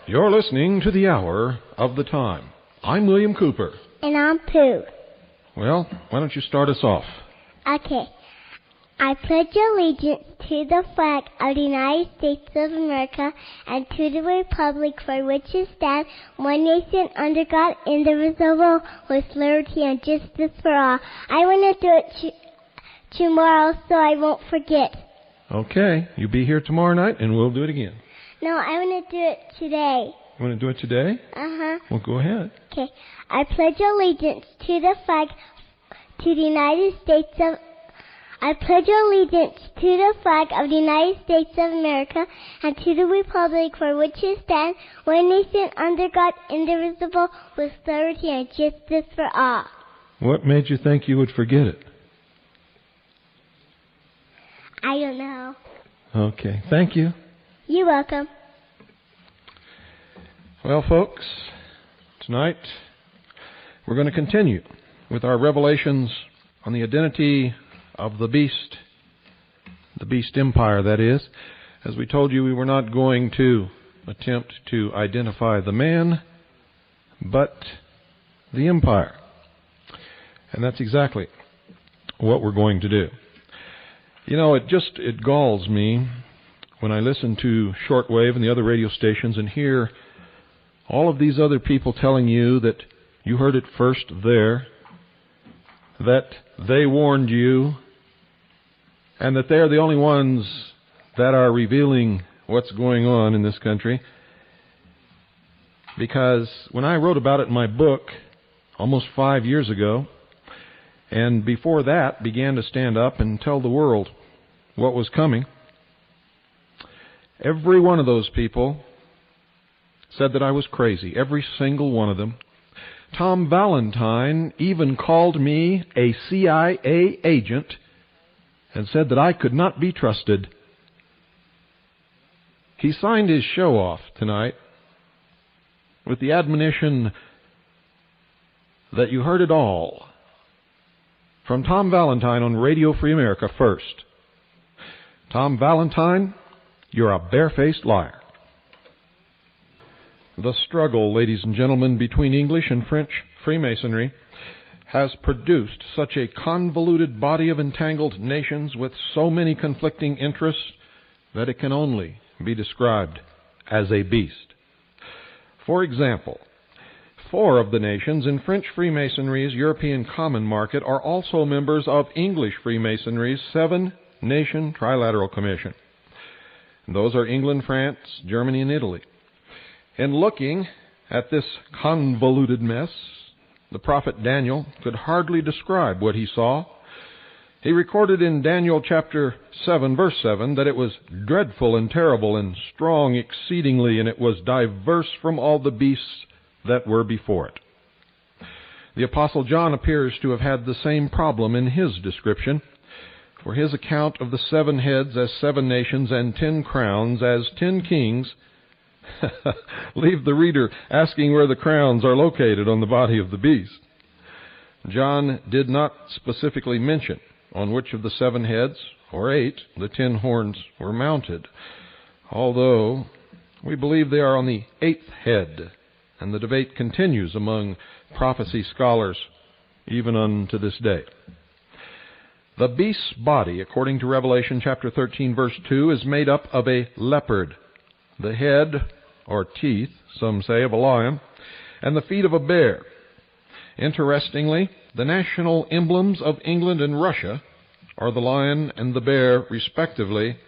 You're listening to the Hour of the Time. I'm William Cooper. And I'm Pooh. Well, why don't you start us off? Okay. I pledge allegiance to the flag of the United States of America and to the republic for which it stands, one nation under God, indivisible, with liberty and justice for all. I want to do it tomorrow so I won't forget. Okay, you be here tomorrow night and we'll do it again. No, I want to do it today. You want to do it today? Uh-huh. Well, go ahead. Okay. I pledge allegiance to the flag to the United States of I pledge allegiance to the flag of the United States of America and to the republic for which it stands, one nation under God, indivisible, with liberty and justice for all. What made you think you would forget it? I don't know. Okay, thank you. You're welcome. Well, folks, tonight we're going to continue with our revelations on the identity of the beast empire, that is. As we told you, we were not going to attempt to identify the man, but the empire. And that's exactly what we're going to do. You know, it galls me when I listen to shortwave and the other radio stations and hear all of these other people telling you that you heard it first there, that they warned you, and that they're the only ones that are revealing what's going on in this country. Because when I wrote about it in my book almost 5 years ago, and before that began to stand up and tell the world what was coming, every one of those people said that I was crazy. Every single one of them. Tom Valentine even called me a CIA agent and said that I could not be trusted. He signed his show off tonight with the admonition that you heard it all from Tom Valentine on Radio Free America first. Tom Valentine, you're a barefaced liar. The struggle, ladies and gentlemen, between English and French Freemasonry has produced such a convoluted body of entangled nations with so many conflicting interests that it can only be described as a beast. For example, 4 of the nations in French Freemasonry's European Common Market are also members of English Freemasonry's 7-Nation Trilateral Commission. And those are England, France, Germany, and Italy. In looking at this convoluted mess, the prophet Daniel could hardly describe what he saw. He recorded in Daniel chapter 7, verse 7, that it was dreadful and terrible and strong exceedingly, and it was diverse from all the beasts that were before it. The Apostle John appears to have had the same problem in his description, for his account of the 7 heads as 7 nations and 10 crowns as 10 kings leave the reader asking where the crowns are located on the body of the beast. John did not specifically mention on which of the 7 heads, or 8, the 10 horns were mounted, although we believe they are on the 8th head, and the debate continues among prophecy scholars even unto this day. The beast's body, according to Revelation chapter 13, verse 2, is made up of a leopard, the head, or teeth, some say, of a lion, and the feet of a bear. Interestingly, the national emblems of England and Russia are the lion and the bear, respectively.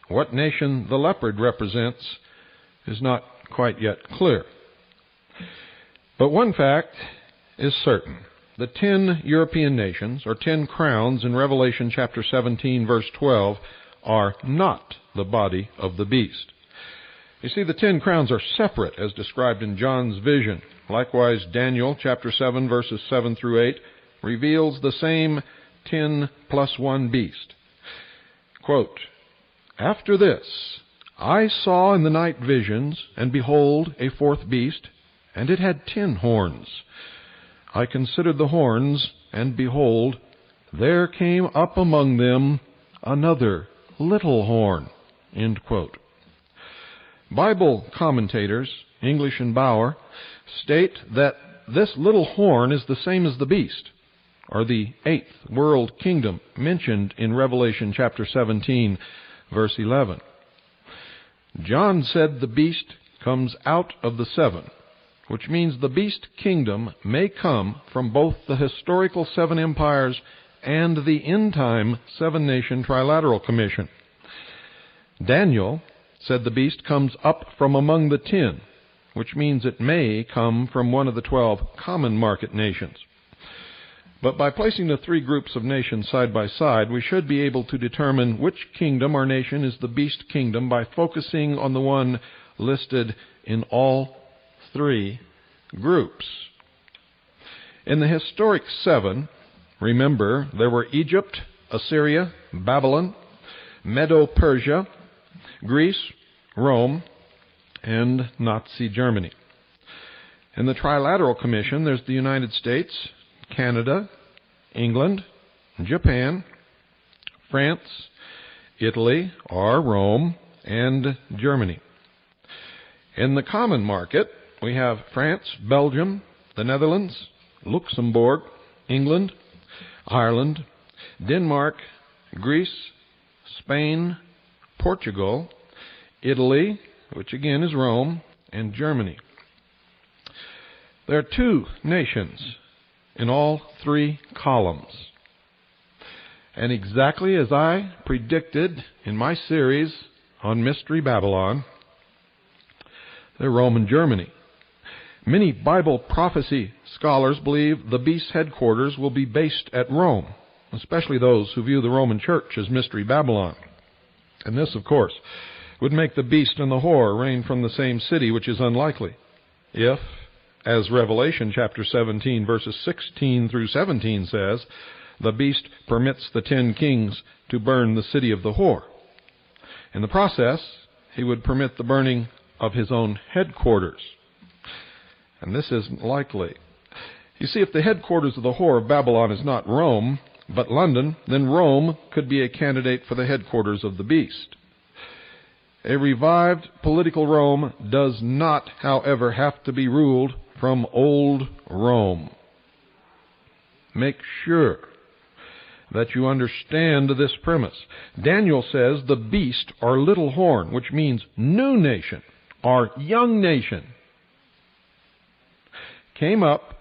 What nation the leopard represents is not quite yet clear. But one fact is certain. The 10 European nations, or 10 crowns in Revelation chapter 17, verse 12, are not the body of the beast. You see, the 10 crowns are separate as described in John's vision. Likewise, Daniel chapter 7, verses 7 through 8, reveals the same 10 plus 1 beast. Quote, "After this, I saw in the night visions, and behold, a 4th beast, and it had 10 horns. I considered the horns, and behold, there came up among them another little horn." End quote. Bible commentators, English and Bauer, state that this little horn is the same as the beast, or the eighth world kingdom mentioned in Revelation chapter 17, verse 11. John said the beast comes out of the seven, which means the beast kingdom may come from both the historical seven empires and the end-time seven-nation trilateral commission. Daniel said the beast comes up from among the 10, which means it may come from one of the 12 common market nations. But by placing the three groups of nations side by side, we should be able to determine which kingdom or nation is the beast kingdom by focusing on the one listed in all three groups. In the historic seven, remember, there were Egypt, Assyria, Babylon, Medo-Persia, Greece, Rome, and Nazi Germany. In the Trilateral Commission, there's the United States, Canada, England, Japan, France, Italy, or Rome, and Germany. In the common market, we have France, Belgium, the Netherlands, Luxembourg, England, Ireland, Denmark, Greece, Spain, Portugal, Italy, which again is Rome, and Germany. There are two nations in all three columns. And exactly as I predicted in my series on Mystery Babylon, they're Rome and Germany. Many Bible prophecy scholars believe the beast's headquarters will be based at Rome, especially those who view the Roman Church as Mystery Babylon. And this, of course, would make the beast and the whore reign from the same city, which is unlikely, if, as Revelation chapter 17, verses 16 through 17 says, the beast permits the 10 kings to burn the city of the whore. In the process, he would permit the burning of his own headquarters. And this isn't likely. You see, if the headquarters of the whore of Babylon is not Rome, but London, then Rome could be a candidate for the headquarters of the beast. A revived political Rome does not, however, have to be ruled from old Rome. Make sure that you understand this premise. Daniel says the beast, or little horn, which means new nation, or young nation, came up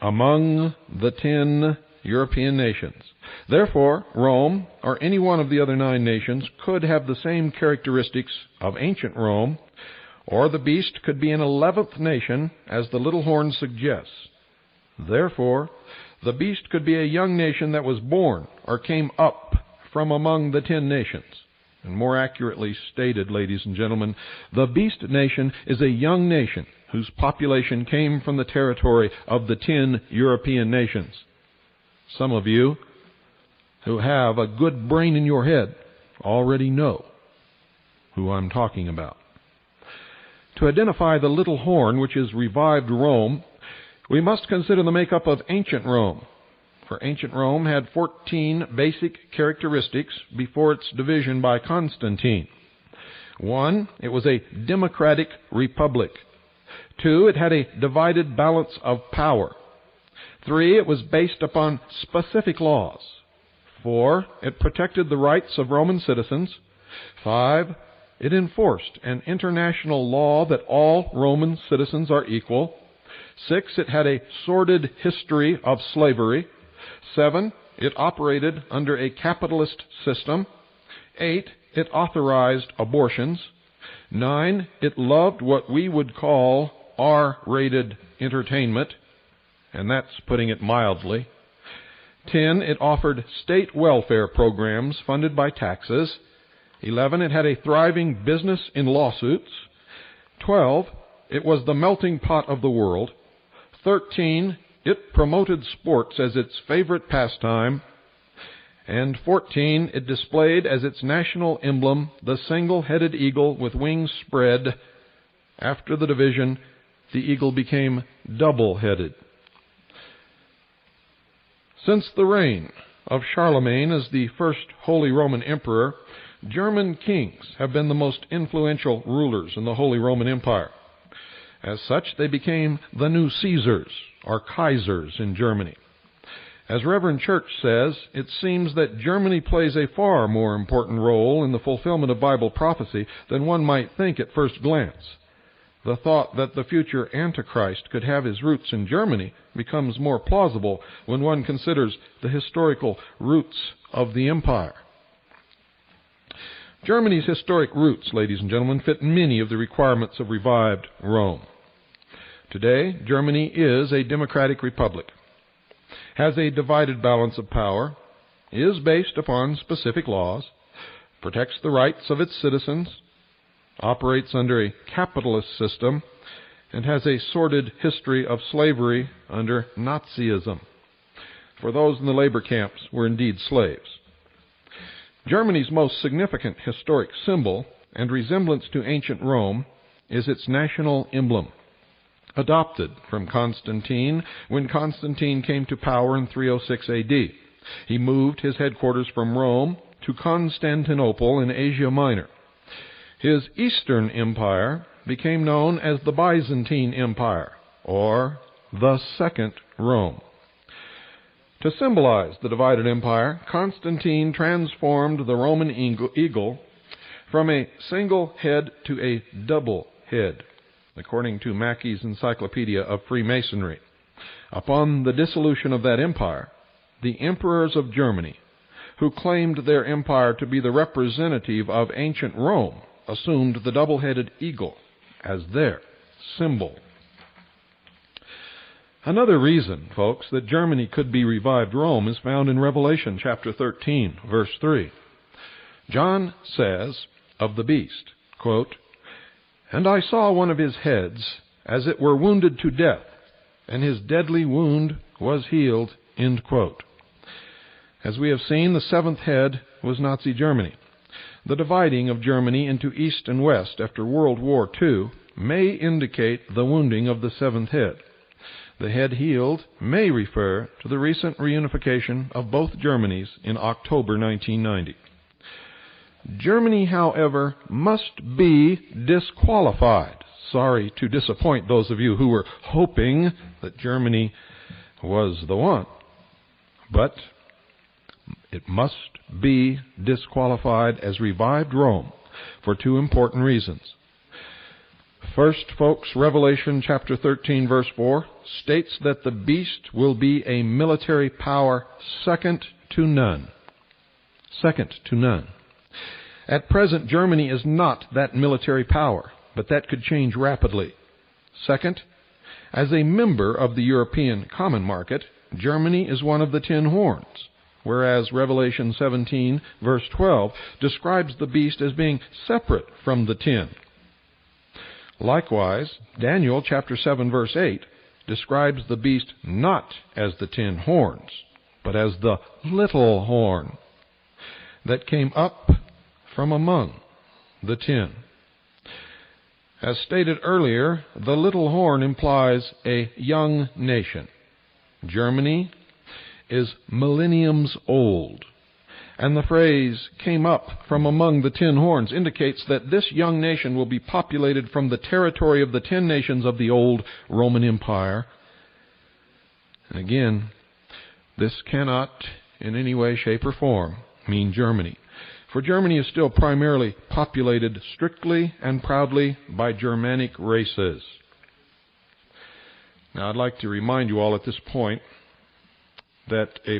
among the 10 European nations. Therefore, Rome, or any one of the other 9 nations, could have the same characteristics of ancient Rome, or the beast could be an 11th nation, as the little horn suggests. Therefore, the beast could be a young nation that was born, or came up from among the 10 nations. And more accurately stated, ladies and gentlemen, the beast nation is a young nation whose population came from the territory of the 10 European nations. Some of you who have a good brain in your head already know who I'm talking about. To identify the little horn, which is revived Rome, we must consider the makeup of ancient Rome. For ancient Rome had 14 basic characteristics before its division by Constantine. 1, it was a democratic republic. 2, it had a divided balance of power. 3, it was based upon specific laws. 4, it protected the rights of Roman citizens. 5, it enforced an international law that all Roman citizens are equal. 6, it had a sordid history of slavery. 7, it operated under a capitalist system. 8, it authorized abortions. 9, it loved what we would call R-rated entertainment, and that's putting it mildly. 10, it offered state welfare programs funded by taxes. 11, it had a thriving business in lawsuits. 12, it was the melting pot of the world. 13, it promoted sports as its favorite pastime. And 14, it displayed as its national emblem the single-headed eagle with wings spread. After the division, the eagle became double-headed. Since the reign of Charlemagne as the first Holy Roman Emperor, German kings have been the most influential rulers in the Holy Roman Empire. As such, they became the new Caesars, or Kaisers, in Germany. As Reverend Church says, it seems that Germany plays a far more important role in the fulfillment of Bible prophecy than one might think at first glance. The thought that the future Antichrist could have his roots in Germany becomes more plausible when one considers the historical roots of the empire. Germany's historic roots, ladies and gentlemen, fit many of the requirements of revived Rome. Today, Germany is a democratic republic, has a divided balance of power, is based upon specific laws, protects the rights of its citizens, operates under a capitalist system, and has a sordid history of slavery under Nazism. For those in the labor camps were indeed slaves. Germany's most significant historic symbol and resemblance to ancient Rome is its national emblem, adopted from Constantine when Constantine came to power in 306 AD. He moved his headquarters from Rome to Constantinople in Asia Minor. His Eastern Empire became known as the Byzantine Empire, or the Second Rome. To symbolize the divided empire, Constantine transformed the Roman eagle from a single head to a double head, according to Mackey's Encyclopedia of Freemasonry. Upon the dissolution of that empire, the emperors of Germany, who claimed their empire to be the representative of ancient Rome, assumed the double-headed eagle as their symbol. Another reason, folks, that Germany could be revived Rome is found in Revelation chapter 13, verse 3. John says of the beast, quote, "And I saw one of his heads as it were wounded to death, and his deadly wound was healed," end quote. As we have seen, the seventh head was Nazi Germany. The dividing of Germany into East and West after World War II may indicate the wounding of the seventh head. The head healed may refer to the recent reunification of both Germanys in October 1990. Germany, however, must be disqualified. Sorry to disappoint those of you who were hoping that Germany was the one. But it must be disqualified as revived Rome for two important reasons. First, folks, Revelation chapter 13, verse 4 states that the beast will be a military power second to none. Second to none. At present, Germany is not that military power, but that could change rapidly. Second, as a member of the European common market, Germany is one of the 10 horns, whereas Revelation 17, verse 12, describes the beast as being separate from the 10. Likewise, Daniel chapter 7, verse 8, describes the beast not as the 10 horns, but as the little horn that came up from among the 10. As stated earlier, the little horn implies a young nation. Germany is millenniums old, and the phrase "came up from among the 10 horns" indicates that this young nation will be populated from the territory of the 10 nations of the old Roman Empire. And again, this cannot in any way, shape, or form mean Germany, for Germany is still primarily populated strictly and proudly by Germanic races. Now, I'd like to remind you all at this point that a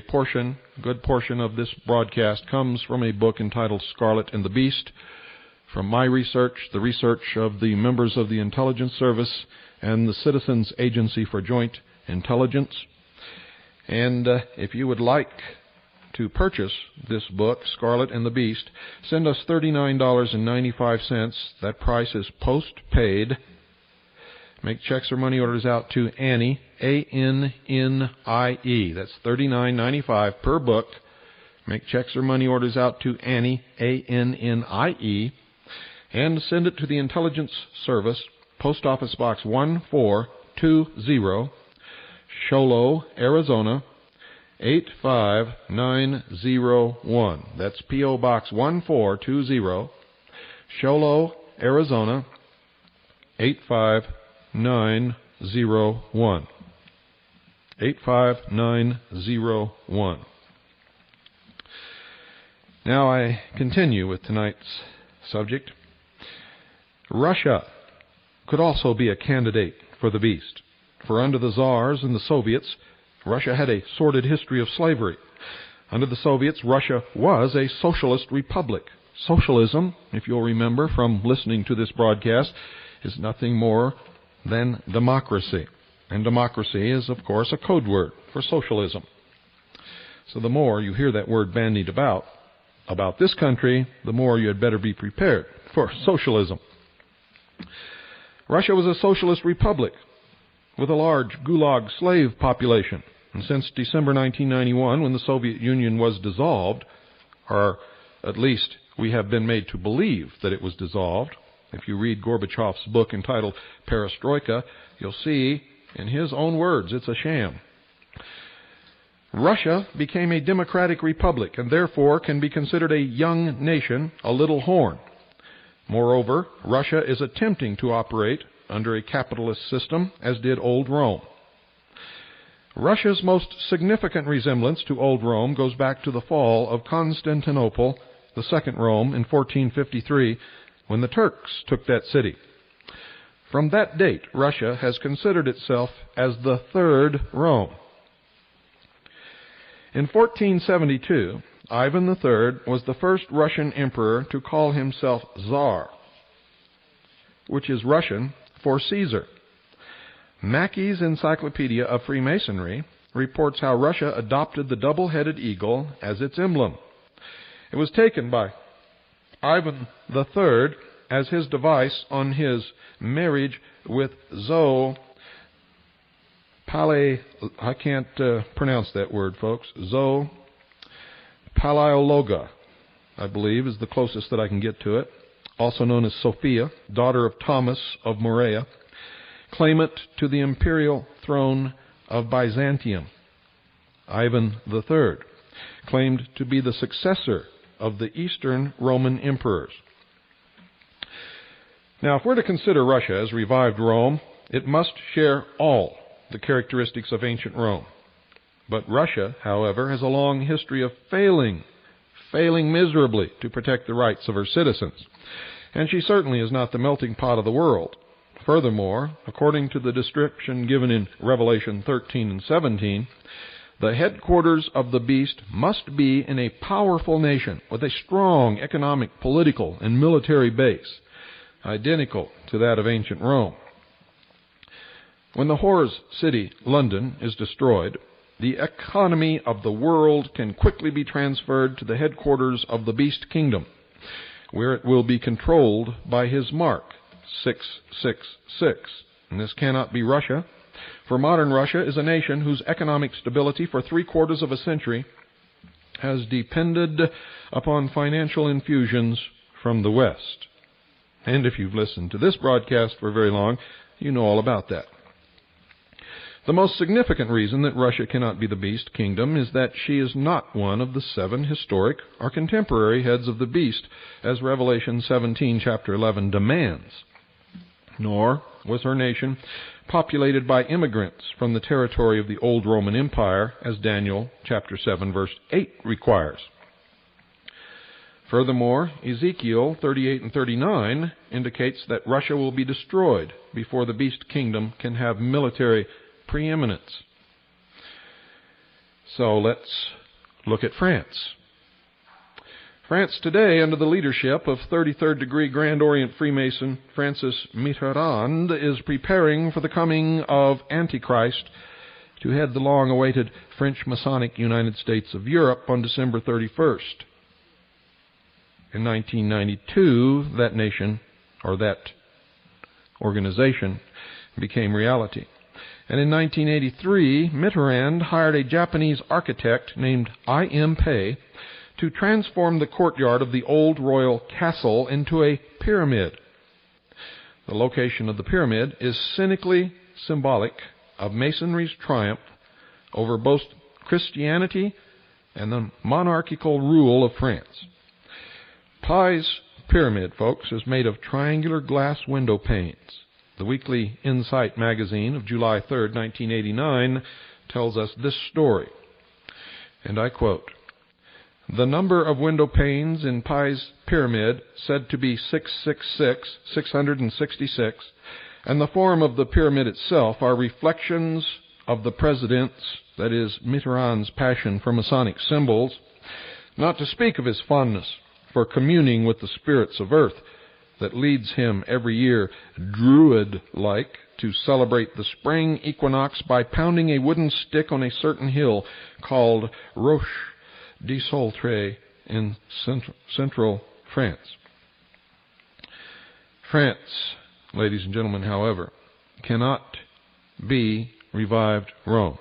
good portion of this broadcast comes from a book entitled Scarlet and the Beast, from my research, the research of the members of the Intelligence Service and the Citizens Agency for Joint Intelligence. And if you would like to purchase this book, Scarlet and the Beast, send us $39.95. That price is post-paid. Make checks or money orders out to Annie, A-N-N-I-E. That's $39.95 per book. Make checks or money orders out to Annie, A-N-N-I-E. And send it to the Intelligence Service, Post Office Box 1420, Show Low, Arizona, 85901. That's P.O. Box 1420, Sholo, Arizona, 85901. 85901. Now I continue with tonight's subject. Russia could also be a candidate for the beast, for under the Tsars and the Soviets, Russia had a sordid history of slavery. Under the Soviets, Russia was a socialist republic. Socialism, if you'll remember from listening to this broadcast, is nothing more than democracy. And democracy is, of course, a code word for socialism. So the more you hear that word bandied about this country, the more you had better be prepared for socialism. Russia was a socialist republic with a large Gulag slave population. And since December 1991, when the Soviet Union was dissolved, or at least we have been made to believe that it was dissolved, if you read Gorbachev's book entitled Perestroika, you'll see, in his own words, it's a sham. Russia became a democratic republic and therefore can be considered a young nation, a little horn. Moreover, Russia is attempting to operate under a capitalist system, as did old Rome. Russia's most significant resemblance to old Rome goes back to the fall of Constantinople, the second Rome, in 1453, when the Turks took that city. From that date, Russia has considered itself as the third Rome. In 1472, Ivan III was the first Russian emperor to call himself Tsar, which is Russian for Caesar. Mackey's Encyclopedia of Freemasonry reports how Russia adopted the double-headed eagle as its emblem. It was taken by Ivan III as his device on his marriage with Zoe I can't pronounce that word, folks. Zoe Palaiologa, I believe, is the closest that I can get to it. Also known as Sophia, daughter of Thomas of Morea, claimant to the imperial throne of Byzantium. Ivan III claimed to be the successor of the Eastern Roman emperors. Now, if we're to consider Russia as revived Rome, it must share all the characteristics of ancient Rome. But Russia, however, has a long history of failing miserably to protect the rights of her citizens. And she certainly is not the melting pot of the world. Furthermore, according to the description given in Revelation 13 and 17, the headquarters of the beast must be in a powerful nation with a strong economic, political, and military base, identical to that of ancient Rome. When the whore's city, London, is destroyed, the economy of the world can quickly be transferred to the headquarters of the beast kingdom, where it will be controlled by his mark, 666. And this cannot be Russia, for modern Russia is a nation whose economic stability for 3/4 of a century has depended upon financial infusions from the West. And if you've listened to this broadcast for very long, you know all about that. The most significant reason that Russia cannot be the beast kingdom is that she is not one of the 7 historic or contemporary heads of the beast, as Revelation 17, chapter 11, demands. Nor was her nation populated by immigrants from the territory of the old Roman Empire, as Daniel chapter 7, verse 8 requires. Furthermore, Ezekiel 38 and 39 indicates that Russia will be destroyed before the beast kingdom can have military preeminence. So let's look at France. France today, under the leadership of 33rd degree Grand Orient Freemason Francis Mitterrand, is preparing for the coming of Antichrist to head the long-awaited French Masonic United States of Europe on December 31st. In 1992, that nation, or that organization, became reality. And in 1983, Mitterrand hired a Japanese architect named I.M. Pei to transform the courtyard of the old royal castle into a pyramid. The location of the pyramid is cynically symbolic of Masonry's triumph over both Christianity and the monarchical rule of France. Pi's pyramid, folks, is made of triangular glass window panes. The Weekly Insight magazine of July 3, 1989, tells us this story, and I quote, "The number of window panes in Pi's pyramid, said to be 666, 666, and the form of the pyramid itself are reflections of the president's, that is, Mitterrand's passion for Masonic symbols, not to speak of his fondness for communing with the spirits of earth that leads him every year, druid-like, to celebrate the spring equinox by pounding a wooden stick on a certain hill called Roche de Soltray in central France." France, ladies and gentlemen, however, cannot be revived Rome,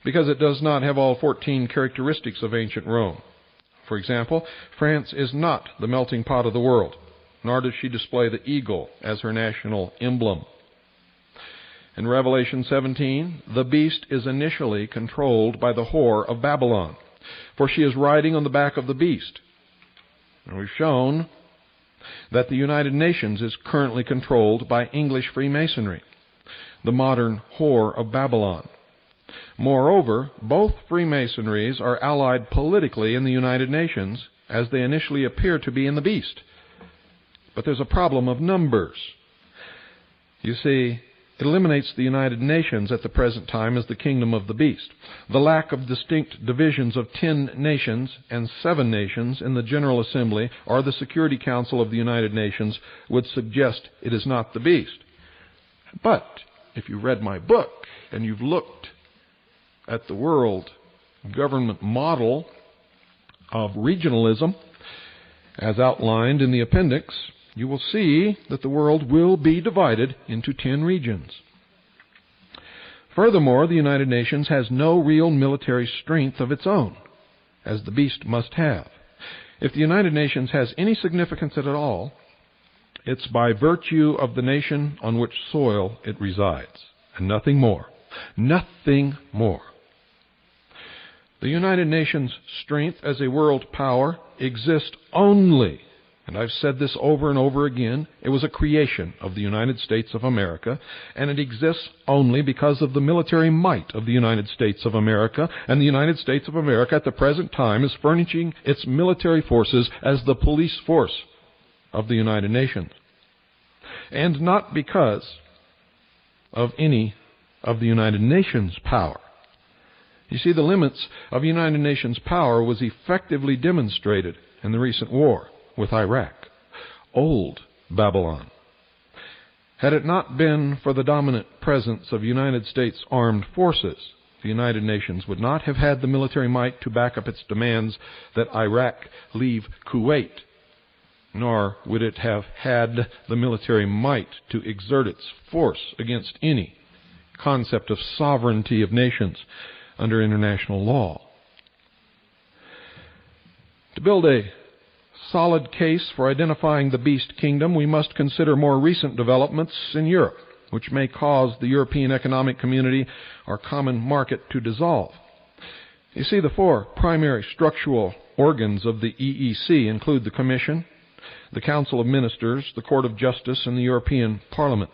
because it does not have all 14 characteristics of ancient Rome. For example, France is not the melting pot of the world, nor does she display the eagle as her national emblem. In Revelation 17, the beast is initially controlled by the whore of Babylon, for she is riding on the back of the beast. And we've shown that the United Nations is currently controlled by English Freemasonry, the modern whore of Babylon. Moreover, both Freemasonries are allied politically in the United Nations, as they initially appear to be in the beast. But there's a problem of numbers. You see, it eliminates the United Nations at the present time as the kingdom of the beast. The lack of distinct divisions of 10 nations and 7 nations in the General Assembly or the Security Council of the United Nations would suggest it is not the beast. But if you read my book and you've looked at the world government model of regionalism as outlined in the appendix, you will see that the world will be divided into 10 regions. Furthermore, the United Nations has no real military strength of its own, as the beast must have. If the United Nations has any significance at all, it's by virtue of the nation on which soil it resides, and nothing more. Nothing more. The United Nations' strength as a world power exists only, and I've said this over and over again, it was a creation of the United States of America, and it exists only because of the military might of the United States of America, and the United States of America at the present time is furnishing its military forces as the police force of the United Nations, and not because of any of the United Nations' power. You see, the limits of United Nations power was effectively demonstrated in the recent war with Iraq, old Babylon. Had it not been for the dominant presence of United States armed forces, the United Nations would not have had the military might to back up its demands that Iraq leave Kuwait, nor would it have had the military might to exert its force against any concept of sovereignty of nations under international law. To build a solid case for identifying the beast kingdom, we must consider more recent developments in Europe, which may cause the European Economic Community or common market to dissolve. You see, the 4 primary structural organs of the EEC include the Commission, the Council of Ministers, the Court of Justice, and the European Parliament.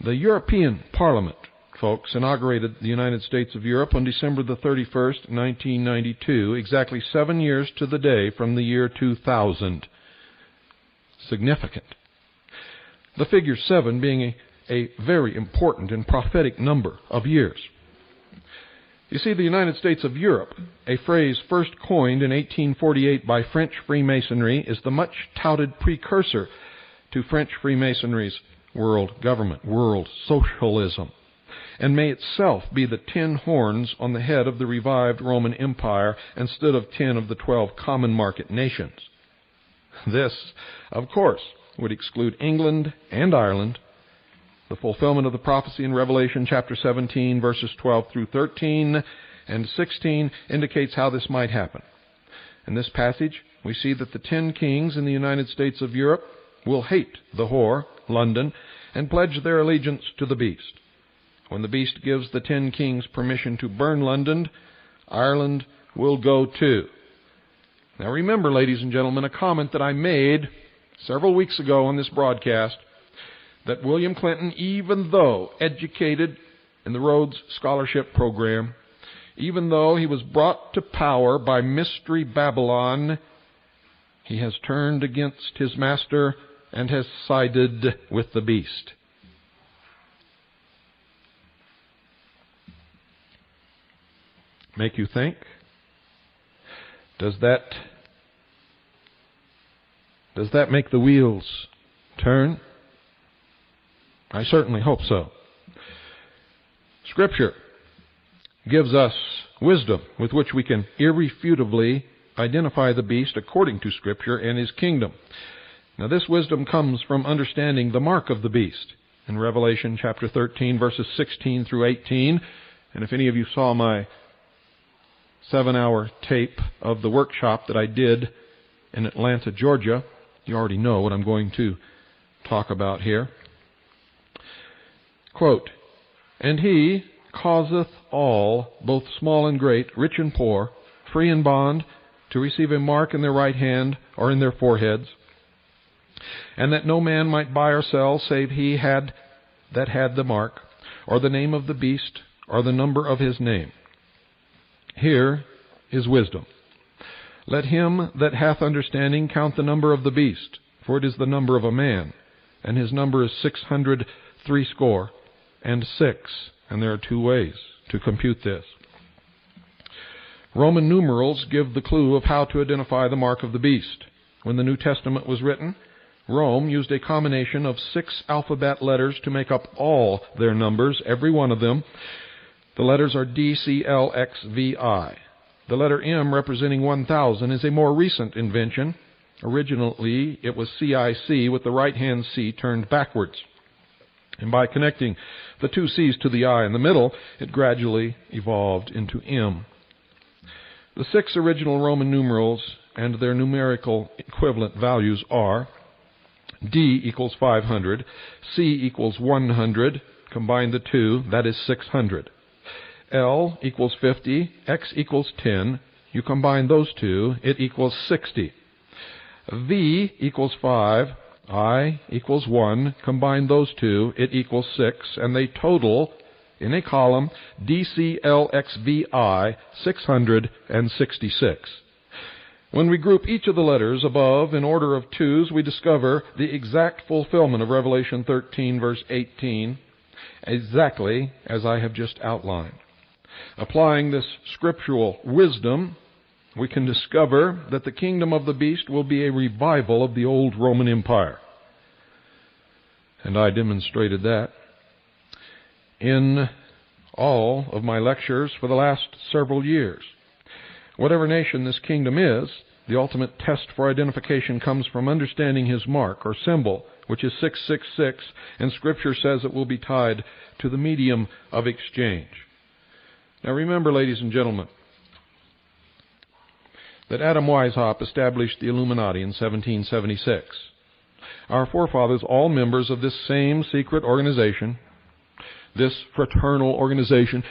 The European Parliament, folks, inaugurated the United States of Europe on December the 31st, 1992, exactly 7 years to the day from the year 2000. Significant. The figure 7 being a very important and prophetic number of years. You see, the United States of Europe, a phrase first coined in 1848 by French Freemasonry, is the much-touted precursor to French Freemasonry's world government, world socialism, and may itself be the 10 horns on the head of the revived Roman Empire instead of 10 of the 12 common market nations. This, of course, would exclude England and Ireland. The fulfillment of the prophecy in Revelation chapter 17, verses 12 through 13 and 16 indicates how this might happen. In this passage, we see that the 10 kings in the United States of Europe will hate the whore, London, and pledge their allegiance to the beast. When the beast gives the 10 kings permission to burn London, Ireland will go too. Now remember, ladies and gentlemen, a comment that I made several weeks ago on this broadcast, that William Clinton, even though educated in the Rhodes Scholarship Program, even though he was brought to power by Mystery Babylon, he has turned against his master and has sided with the beast. Make you think? Does that make the wheels turn? I certainly hope so. Scripture gives us wisdom with which we can irrefutably identify the beast according to Scripture and his kingdom. Now this wisdom comes from understanding the mark of the beast in Revelation chapter 13, verses 16 through 18. And if any of you saw my 7-hour tape of the workshop that I did in Atlanta, Georgia, you already know what I'm going to talk about here. Quote, "And he causeth all, both small and great, rich and poor, free and bond, to receive a mark in their right hand or in their foreheads, and that no man might buy or sell save he that had the mark, or the name of the beast, or the number of his name. Here is wisdom. Let him that hath understanding count the number of the beast, for it is the number of a man, and his number is 666, and there are 2 ways to compute this. Roman numerals give the clue of how to identify the mark of the beast. When the New Testament was written, Rome used a combination of 6 alphabet letters to make up all their numbers, every one of them. The letters are D, C, L, X, V, I. The letter M, representing 1,000, is a more recent invention. Originally, it was CIC, with the right-hand C turned backwards. And by connecting the 2 C's to the I in the middle, it gradually evolved into M. The 6 original Roman numerals and their numerical equivalent values are D equals 500, C equals 100, combine the 2, that is 600. L equals 50, X equals 10, you combine those 2, it equals 60. V equals 5, I equals 1, combine those 2, it equals 6, and they total, in a column, DCLXVI, 666. When we group each of the letters above in order of 2s, we discover the exact fulfillment of Revelation 13, verse 18, exactly as I have just outlined. Applying this scriptural wisdom, we can discover that the kingdom of the beast will be a revival of the old Roman Empire. And I demonstrated that in all of my lectures for the last several years. Whatever nation this kingdom is, the ultimate test for identification comes from understanding his mark or symbol, which is 666, and Scripture says it will be tied to the medium of exchange. Now remember, ladies and gentlemen, that Adam Weishaupt established the Illuminati in 1776. Our forefathers, all members of this same secret organization, this fraternal organization,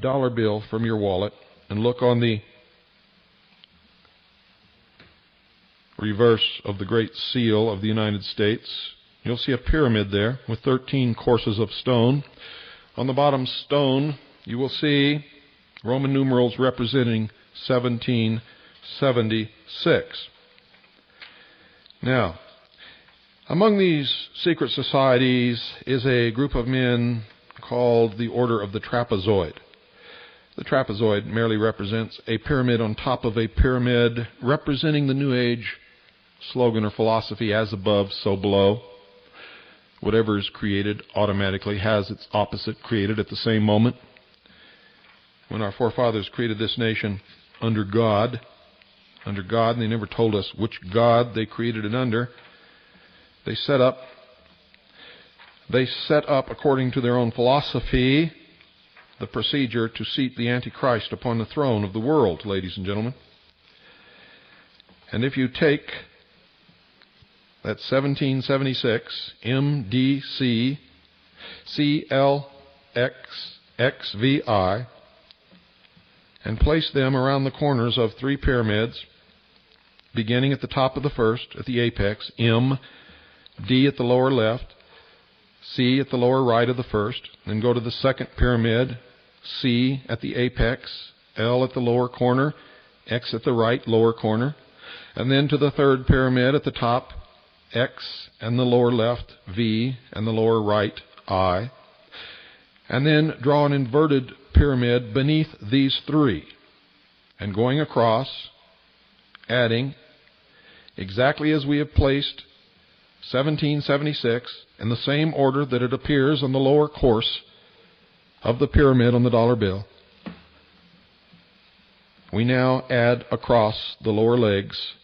dollar bill from your wallet and look on the reverse of the Great Seal of the United States. You'll see a pyramid there with 13 courses of stone. On the bottom stone, you will see Roman numerals representing 1776. Now, among these secret societies is a group of men called the Order of the Trapezoid. The trapezoid merely represents a pyramid on top of a pyramid, representing the New Age slogan or philosophy, as above, so below. Whatever is created automatically has its opposite created at the same moment. When our forefathers created this nation under God, and they never told us which God they created it under, they set up according to their own philosophy the procedure to seat the Antichrist upon the throne of the world, ladies and gentlemen. And if you take That's 1776, MDC, CLXXVI, and place them around the corners of 3 pyramids, beginning at the top of the first, at the apex, M, D at the lower left, C at the lower right of the first, then go to the second pyramid, C at the apex, L at the lower corner, X at the right lower corner, and then to the third pyramid at the top, X and the lower left, V, and the lower right, I. And then draw an inverted pyramid beneath these 3. And going across, adding, exactly as we have placed 1776, in the same order that it appears on the lower course of the pyramid on the dollar bill, we now add across the lower legs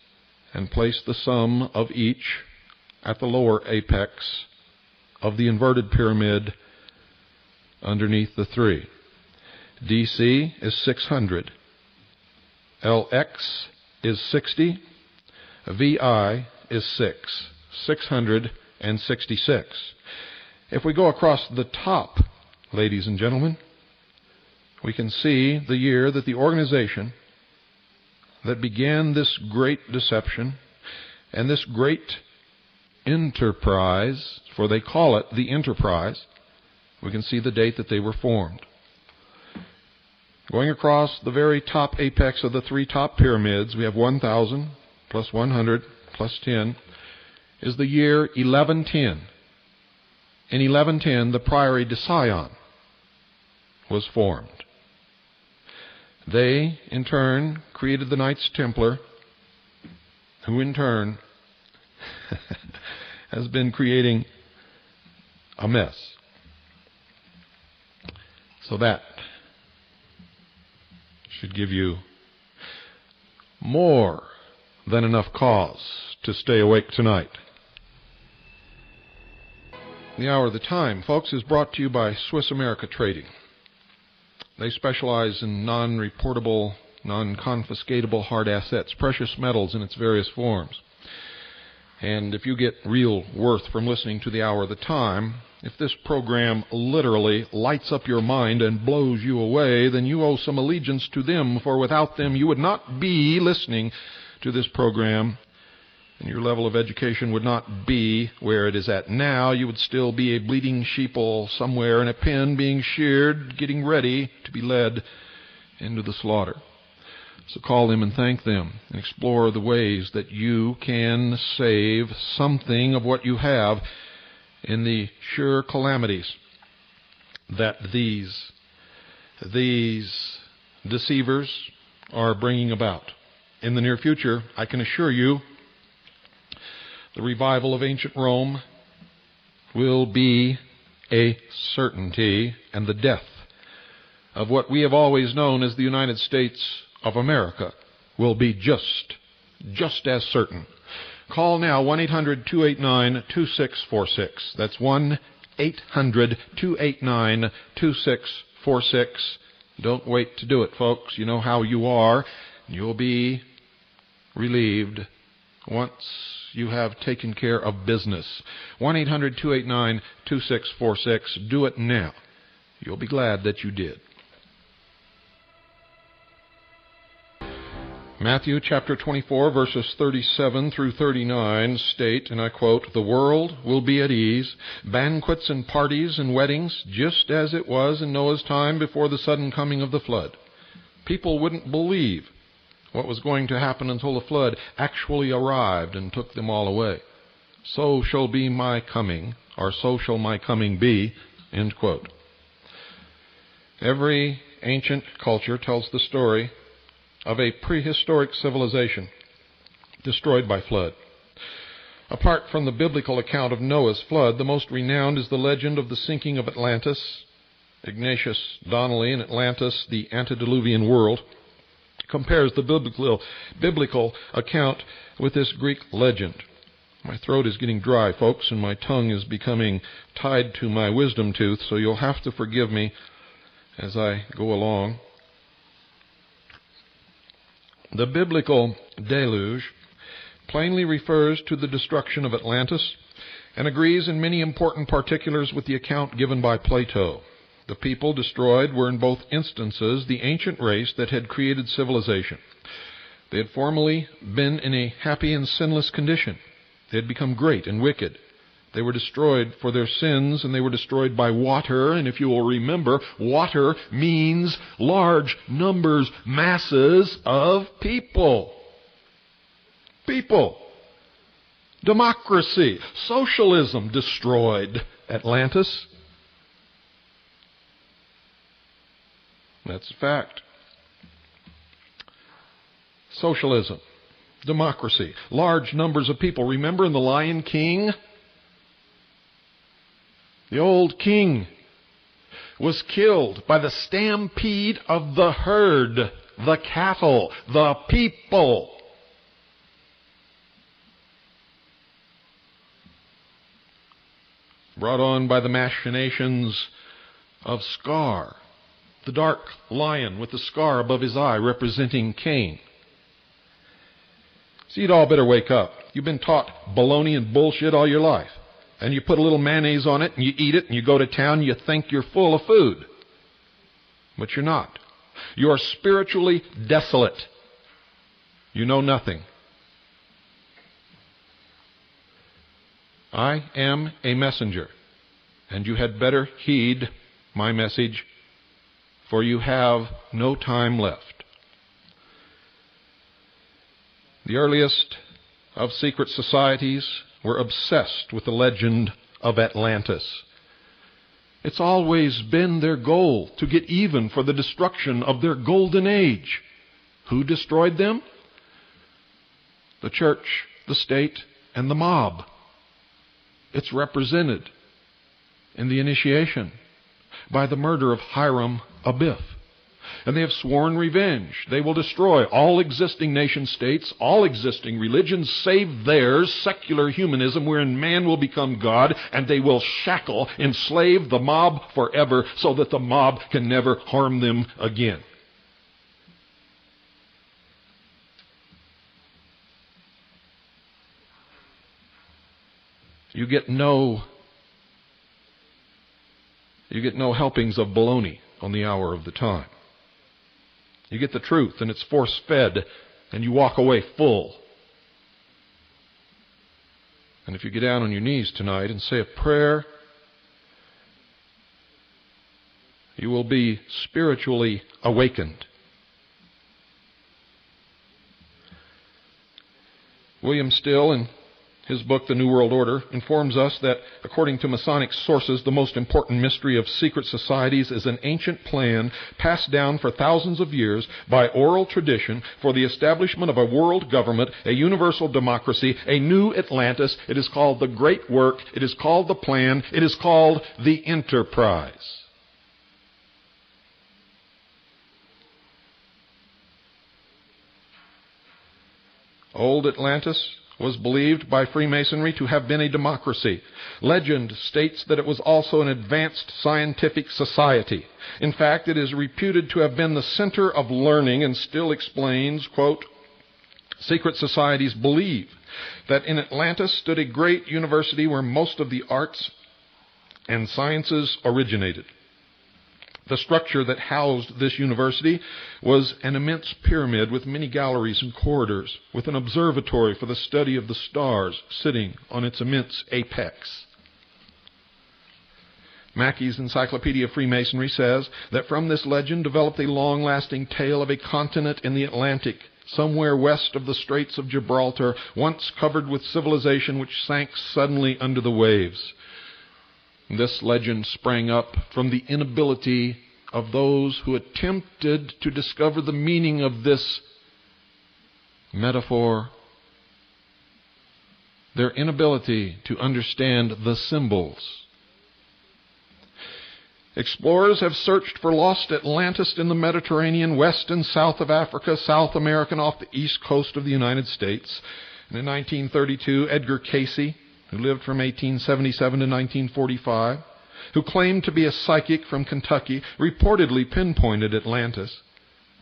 and place the sum of each at the lower apex of the inverted pyramid underneath the 3. DC is 600. LX is 60. VI is 6. 666. If we go across the top, ladies and gentlemen, we can see the year that the organization that began this great deception and this great enterprise, for they call it the enterprise, we can see the date that they were formed. Going across the very top apex of the 3 top pyramids, we have 1,000 plus 100 plus 10 is the year 1110. In 1110, the Priory de Sion was formed. They, in turn, created the Knights Templar, who in turn has been creating a mess. So that should give you more than enough cause to stay awake tonight. The Hour of the Time, folks, is brought to you by Swiss America Trading. They specialize in non-reportable, non-confiscatable hard assets, precious metals in its various forms. And if you get real worth from listening to the Hour of the Time, if this program literally lights up your mind and blows you away, then you owe some allegiance to them, for without them you would not be listening to this program, and your level of education would not be where it is at now. You would still be a bleating sheeple somewhere in a pen being sheared, getting ready to be led into the slaughter. So call them and thank them and explore the ways that you can save something of what you have in the sure calamities that these deceivers are bringing about. In the near future, I can assure you, the revival of ancient Rome will be a certainty, and the death of what we have always known as the United States of America will be just as certain. Call now 1-800-289-2646. That's 1-800-289-2646. Don't wait to do it, folks. You know how you are. You'll be relieved once you have taken care of business. 1-800-289-2646. Do it now. You'll be glad that you did. Matthew chapter 24, verses 37 through 39 state, and I quote, "The world will be at ease, banquets and parties and weddings, just as it was in Noah's time before the sudden coming of the flood. People wouldn't believe what was going to happen until the flood actually arrived and took them all away. So shall be my coming, or so shall my coming be," end quote. Every ancient culture tells the story of a prehistoric civilization destroyed by flood. Apart from the biblical account of Noah's flood, the most renowned is the legend of the sinking of Atlantis. Ignatius Donnelly in Atlantis, the Antediluvian World, compares the biblical account with this Greek legend. My throat is getting dry, folks, and my tongue is becoming tied to my wisdom tooth, so you'll have to forgive me as I go along. The biblical deluge plainly refers to the destruction of Atlantis and agrees in many important particulars with the account given by Plato. The people destroyed were in both instances the ancient race that had created civilization. They had formerly been in a happy and sinless condition. They had become great and wicked. They were destroyed for their sins, and they were destroyed by water. And if you will remember, water means large numbers, masses of people. People. Democracy. Socialism destroyed Atlantis. That's a fact. Socialism, democracy, large numbers of people. Remember in The Lion King? The old king was killed by the stampede of the herd, the cattle, the people. Brought on by the machinations of Scar, the dark lion with the scar above his eye representing Cain. So you'd all better wake up. You've been taught baloney and bullshit all your life. And you put a little mayonnaise on it, and you eat it, and you go to town, and you think you're full of food. But you're not. You are spiritually desolate. You know nothing. I am a messenger, and you had better heed my message, for you have no time left. The earliest of secret societies were obsessed with the legend of Atlantis. It's always been their goal to get even for the destruction of their golden age. Who destroyed them? The church, the state, and the mob. It's represented in the initiation by the murder of Hiram Abiff. And they have sworn revenge. They will destroy all existing nation-states, all existing religions, save theirs, secular humanism, wherein man will become God, and they will shackle, enslave the mob forever, so that the mob can never harm them again. You get no helpings of baloney on the hour of the time. You get the truth, and it's force-fed, and you walk away full. And if you get down on your knees tonight and say a prayer, you will be spiritually awakened. William Still, in his book, The New World Order, informs us that, according to Masonic sources, the most important mystery of secret societies is an ancient plan passed down for thousands of years by oral tradition for the establishment of a world government, a universal democracy, a new Atlantis. It is called the Great Work. It is called the Plan. It is called the Enterprise. Old Atlantis was believed by Freemasonry to have been a democracy. Legend states that it was also an advanced scientific society. In fact, it is reputed to have been the center of learning, and Still explains, quote, secret societies believe that in Atlantis stood a great university where most of the arts and sciences originated. The structure that housed this university was an immense pyramid with many galleries and corridors, with an observatory for the study of the stars sitting on its immense apex. Mackey's Encyclopedia of Freemasonry says that from this legend developed a long-lasting tale of a continent in the Atlantic, somewhere west of the Straits of Gibraltar, once covered with civilization which sank suddenly under the waves. This legend sprang up from the inability of those who attempted to discover the meaning of this metaphor, their inability to understand the symbols. Explorers have searched for lost Atlantis in the Mediterranean, west and south of Africa, South America, and off the east coast of the United States. And in 1932, Edgar Cayce, who lived from 1877 to 1945, who claimed to be a psychic from Kentucky, reportedly pinpointed Atlantis.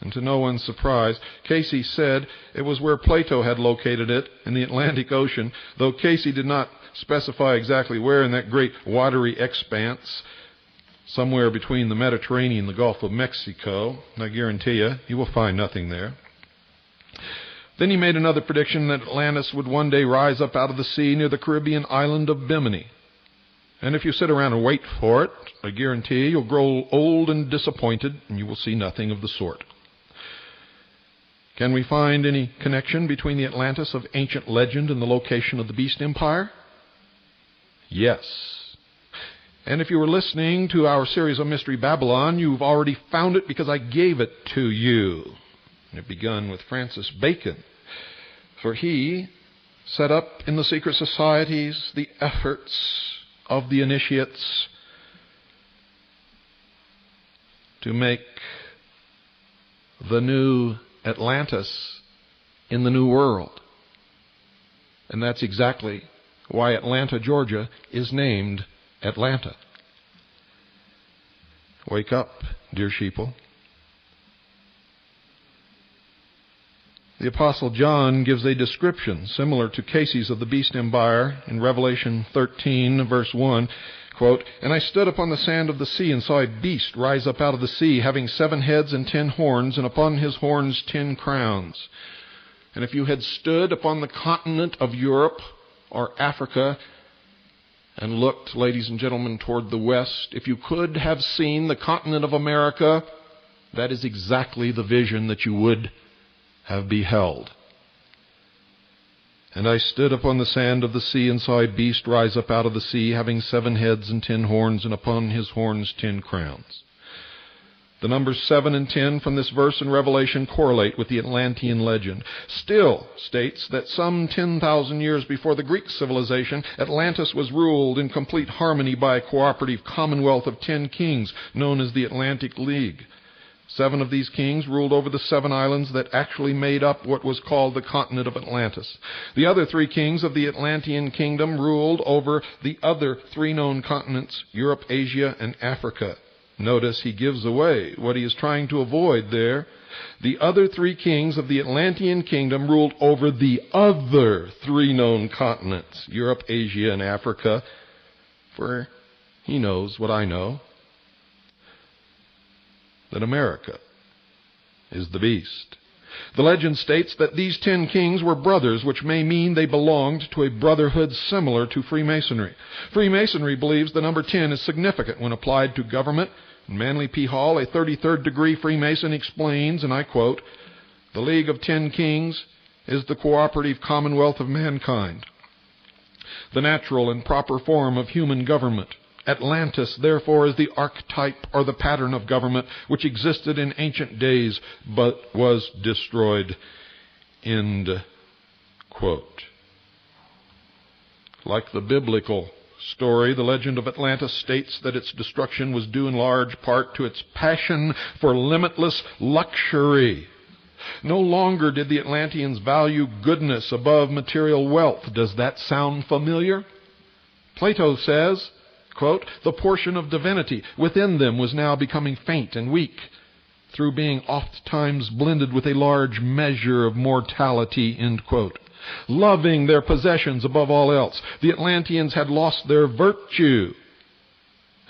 And to no one's surprise, Casey said it was where Plato had located it in the Atlantic Ocean, though Casey did not specify exactly where in that great watery expanse, somewhere between the Mediterranean and the Gulf of Mexico. I guarantee you will find nothing there. Then he made another prediction that Atlantis would one day rise up out of the sea near the Caribbean island of Bimini. And if you sit around and wait for it, I guarantee you'll grow old and disappointed, and you will see nothing of the sort. Can we find any connection between the Atlantis of ancient legend and the location of the Beast Empire? Yes. And if you were listening to our series on Mystery Babylon, you've already found it because I gave it to you. And it begun with Francis Bacon, for he set up in the secret societies the efforts of the initiates to make the new Atlantis in the New World. And that's exactly why Atlanta, Georgia is named Atlanta. Wake up, dear sheeple. The Apostle John gives a description similar to Casey's of the Beast Empire in Revelation 13, verse 1. Quote, "And I stood upon the sand of the sea and saw a beast rise up out of the sea, having 7 heads and 10 horns, and upon his horns 10 crowns." And if you had stood upon the continent of Europe or Africa and looked, ladies and gentlemen, toward the west, if you could have seen the continent of America, that is exactly the vision that you would have beheld. "And I stood upon the sand of the sea and saw a beast rise up out of the sea, having 7 heads and 10 horns, and upon his horns 10 crowns. The numbers 7 and 10 from this verse in Revelation correlate with the Atlantean legend. Still states that some 10,000 years before the Greek civilization, Atlantis was ruled in complete harmony by a cooperative commonwealth of 10 kings known as the Atlantic League. 7 of these kings ruled over the 7 islands that actually made up what was called the continent of Atlantis. The other 3 kings of the Atlantean kingdom ruled over the other 3 known continents, Europe, Asia, and Africa. Notice he gives away what he is trying to avoid there. The other 3 kings of the Atlantean kingdom ruled over the other 3 known continents, Europe, Asia, and Africa. For he knows what I know, that America is the beast. The legend states that these 10 kings were brothers, which may mean they belonged to a brotherhood similar to Freemasonry. Freemasonry believes the number 10 is significant when applied to government. And Manly P. Hall, a 33rd degree Freemason, explains, and I quote, "The League of 10 Kings is the cooperative commonwealth of mankind, the natural and proper form of human government. Atlantis, therefore, is the archetype or the pattern of government which existed in ancient days but was destroyed." End quote. Like the biblical story, the legend of Atlantis states that its destruction was due in large part to its passion for limitless luxury. No longer did the Atlanteans value goodness above material wealth. Does that sound familiar? Plato says, quote, "The portion of divinity within them was now becoming faint and weak, through being oft times blended with a large measure of mortality," end quote. Loving their possessions above all else, the Atlanteans had lost their virtue.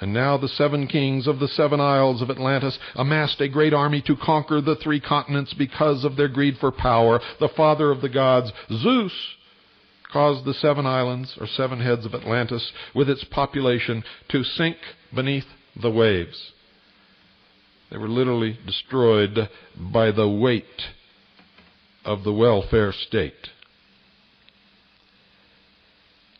And now the 7 kings of the 7 isles of Atlantis amassed a great army to conquer the 3 continents because of their greed for power. The father of the gods, Zeus, caused the 7 islands, or 7 heads of Atlantis, with its population, to sink beneath the waves. They were literally destroyed by the weight of the welfare state.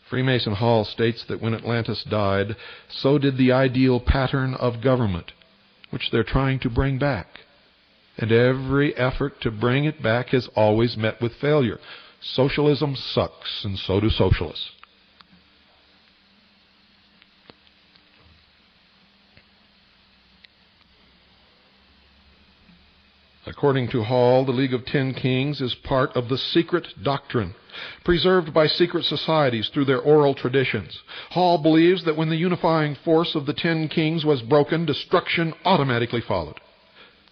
Freemason Hall states that when Atlantis died, so did the ideal pattern of government, which they're trying to bring back. And every effort to bring it back has always met with failure. Socialism sucks, and so do socialists. According to Hall, the League of 10 Kings is part of the secret doctrine, preserved by secret societies through their oral traditions. Hall believes that when the unifying force of the 10 kings was broken, destruction automatically followed.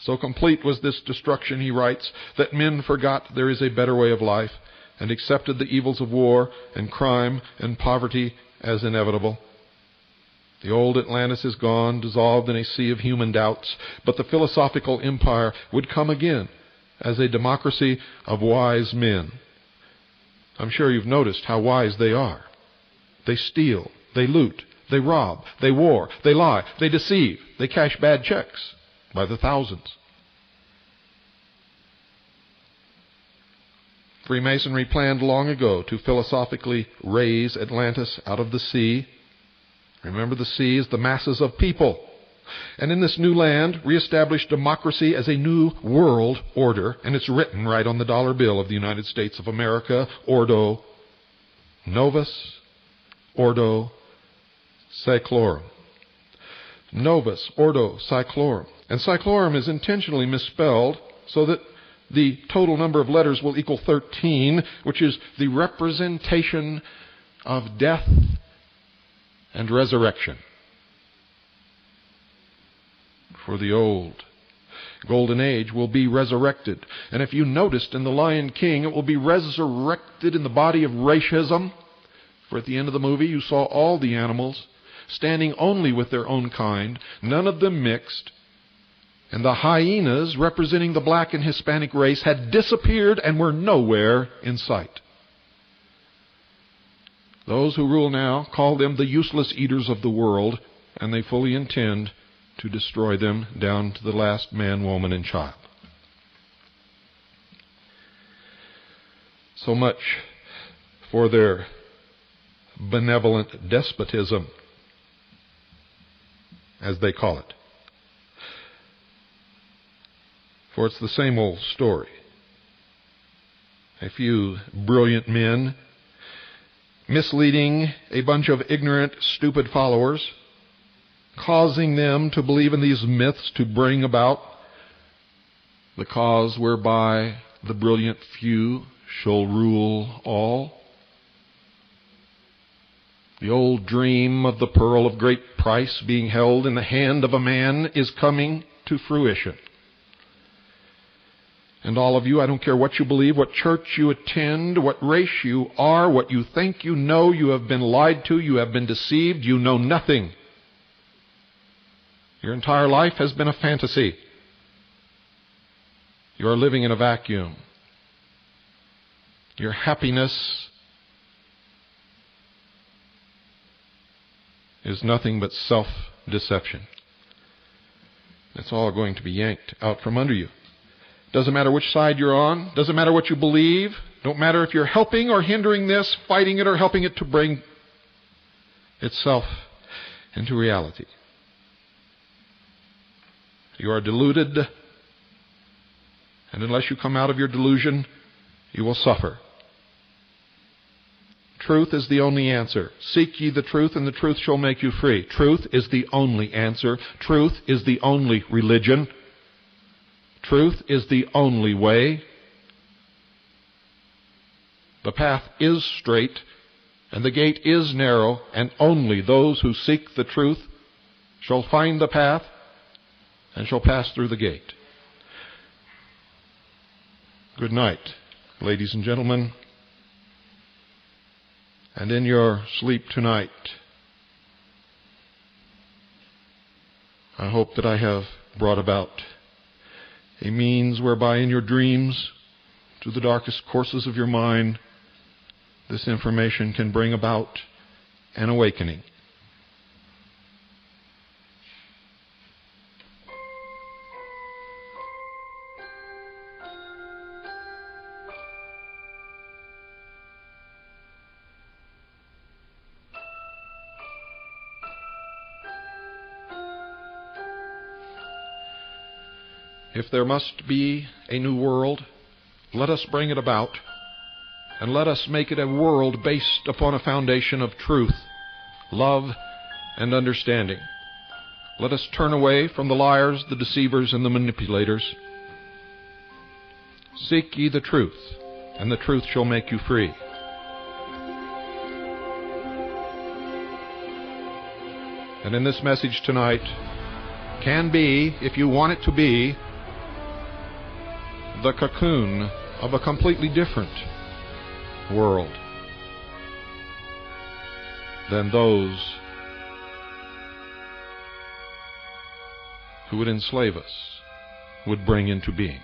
So complete was this destruction, he writes, that men forgot there is a better way of life and accepted the evils of war and crime and poverty as inevitable. The old Atlantis is gone, dissolved in a sea of human doubts, but the philosophical empire would come again as a democracy of wise men. I'm sure you've noticed how wise they are. They steal, they loot, they rob, they war, they lie, they deceive, they cash bad checks by the thousands. Freemasonry planned long ago to philosophically raise Atlantis out of the sea. Remember, the sea is the masses of people. And in this new land, reestablish democracy as a new world order. And it's written right on the dollar bill of the United States of America, Ordo Novus, Ordo Seclorum. Novus, Ordo Seclorum. And Seclorum is intentionally misspelled so that the total number of letters will equal 13, which is the representation of death and resurrection. For the old golden age will be resurrected. And if you noticed in The Lion King, it will be resurrected in the body of racism. For at the end of the movie, you saw all the animals standing only with their own kind, none of them mixed. And the hyenas, representing the black and Hispanic race, had disappeared and were nowhere in sight. Those who rule now call them the useless eaters of the world, and they fully intend to destroy them down to the last man, woman, and child. So much for their benevolent despotism, as they call it. For it's the same old story. A few brilliant men misleading a bunch of ignorant, stupid followers, causing them to believe in these myths to bring about the cause whereby the brilliant few shall rule all. The old dream of the pearl of great price being held in the hand of a man is coming to fruition. And all of you, I don't care what you believe, what church you attend, what race you are, what you think you know, you have been lied to, you have been deceived, you know nothing. Your entire life has been a fantasy. You are living in a vacuum. Your happiness is nothing but self-deception. It's all going to be yanked out from under you. Doesn't matter which side you're on. Doesn't matter what you believe. Don't matter if you're helping or hindering this, fighting it or helping it to bring itself into reality. You are deluded, and unless you come out of your delusion, you will suffer. Truth is the only answer. Seek ye the truth, and the truth shall make you free. Truth is the only answer. Truth is the only religion. Truth is the only way. The path is straight, and the gate is narrow, and only those who seek the truth shall find the path and shall pass through the gate. Good night, ladies and gentlemen. And in your sleep tonight, I hope that I have brought about a means whereby in your dreams, to the darkest courses of your mind, this information can bring about an awakening. If there must be a new world, let us bring it about, and let us make it a world based upon a foundation of truth, love, and understanding. Let us turn away from the liars, the deceivers, and the manipulators. Seek ye the truth, and the truth shall make you free. And in this message tonight can be, if you want it to be, the cocoon of a completely different world than those who would enslave us would bring into being.